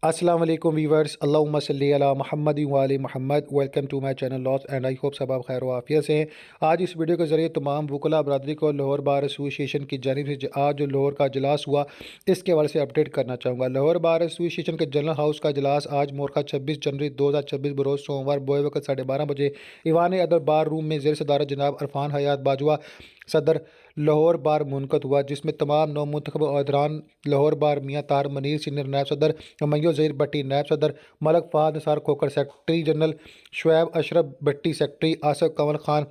अस्सलाम वालेकुम वीवर्स, अल्लाहुम्मा सल्ली अला मुहम्मद व आले मुहम्मद। Welcome to my channel loss and I hope सब आप खैर वाफियत से हैं। आज इस वीडियो के ज़रिए तमाम वकला बरदरी को लाहौर बार एसोसिएशन की जानिब से आज जो लाहौर का इजलास हुआ इसके हवाले से अपडेट करना चाहूँगा। लाहौर बार एसोसिएशन के जनरल हाउस का इजलास आज मोरखा 26 जनवरी 2026 बरोज़ सोमवार बोए वक्त 12:30 बजे ईवान अदब बार रूम में ज़ेर सदारत जनाब अरफान हयात बाजवा सदर लाहौर बार मुनक़द हुआ, जिसमें तमाम नौमुंतखब अहदरान लाहौर बार मियाँ तार मनीर सीनियर नायब सदर, हमैयो ज़हीर भट्टी नायब सदर, Malik Fahad Nisar Khokhar secretary general, Shoaib Ashraf Bhatti secretary, Asif Kanwal Khan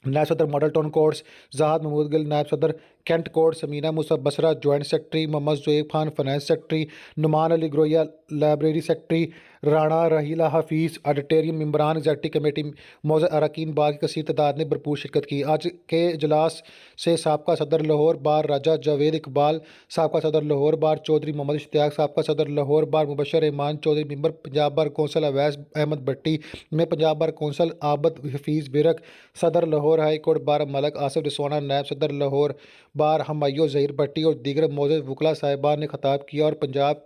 नायब सदर Model Town courts, Jahad Mahmood Gill नायब सदर cantt court, Samina Musa Basra joint secretary, Mohammad Zuaib Khan finance secretary, Noman Ali Groya library secretary, Rana Raheela Hafeez auditorium मेम्बरान एग्जेक्टिव कमेटी मौजूद अरकान बाग की कसीर तादाद ने भरपूर शिरकत की। आज के इजलास से साबका सदर लाहौर बार राजा जावेद इकबाल, साबका सदर लाहौर बार चौधरी मोहम्मद इश्तियाक, साबका सदर Lahore bar Mubashar Rehman Chaudhry, member Punjab bar council Awais Ahmed Bhatti, में पंजाब बार कौंसल आबद हफीज़ बिरक, सदर Lahore high court bar Malik Asif Rizwana, नायब सदर लाहौर बार हमैयो ज़हीर भट्टी और दीगर मौजूद वकला साहिबान ने खिताब किया और पंजाब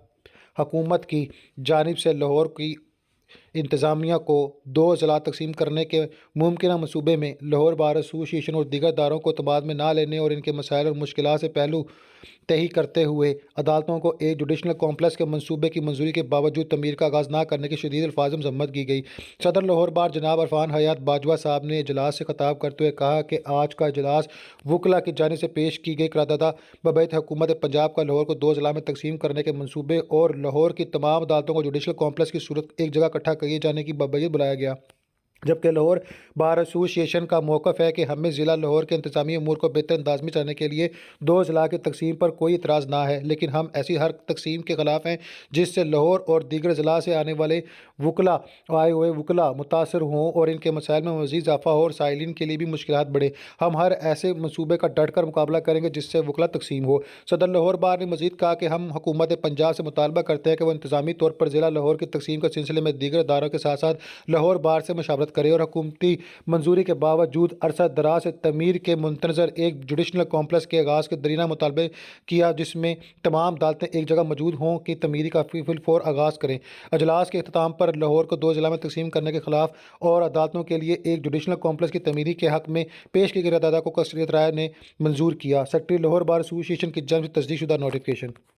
हुकूमत की जानिब से लाहौर की इंतज़ामिया को 2 अजला तकसीम करने के मुमकिन मनसूबे में लाहौर बार एसोसिएशन और दीगर दारों को तबाद में ना लेने और इनके मसाइल और मुश्किलात से पहलू तही करते हुए अदालतों को एक जुडिशनल कॉम्प्लेक्स के मनसूबे की मंजूरी के बावजूद तमीर का आगाज़ ना करने की शदीद अल्फाज में मजम्मत की गई। सदर लाहौर बार जनाब अरफान हयात बाजवा साहब ने इजलास से खिताब करते हुए कहा कि आज का इजलास वकला की जानिब से पेश की गई करारदादा बबैत हुकूमत पंजाब का लाहौर को 2 अजला में तकसीम करने के मनसूबे और लाहौर की तमाम अदालतों को जुडिशल कॉम्प्लेक्स की सूरत एक जगह इकट्ठा किए जाने की बबैत बुलाया गया। जबकि लाहौर बार एसोसिएशन का मौक़िफ़ है कि हमें ज़िला लाहौर के इंतज़ामी अमूर को बेहतर अंदाज में चलाने के लिए 2 अजला की तकसीम पर कोई इतराज़ ना है, लेकिन हम ऐसी हर तकसीम के ख़िलाफ़ हैं जिससे लाहौर और दीगर ज़िला से आने वाले वकला आए हुए वकला मुतासर हों और इनके मसाइल में मज़ीद इजाफ़ा हो और साइलिन के लिए भी मुश्किलात बढ़े। हम हर ऐसे मनसूबे का डट कर मुकाबला करेंगे जिससे वकला तकसीम हो। सदर लाहौर बार ने मज़ीद कहा कि हम हुकूमत पंजाब से मुतालबा करते हैं कि वह इंतज़ामी तौर पर ज़िला लाहौर की तकसीम के सिलसिले में दीगर इदारों के साथ साथ लाहौर बार से मशावरत करे और हुकूमती मंजूरी के बावजूद अरसा दराज से तमीर के मुंतज़र एक जुडिशनल कॉम्प्लेक्स के आगाज़ के दरीना मुतालबे किया जिसमें तमाम अदालतें एक जगह मौजूद हों कि तमीरी का फिलफोर आगाज़ करें। अजलास के अख्ताम पर लाहौर को 2 ज़िला में तकसीम करने के खिलाफ और अदालतों के लिए एक जुडिशनल कॉम्प्लेक्स की तमीरी के हक़ में पेश की गई दादा को कसरियत राय ने मंजूर किया। सेक्रेटरी लाहौर बार एसोसिएशन की जन्म से तस्दीक शुदा नोटिफिकेशन।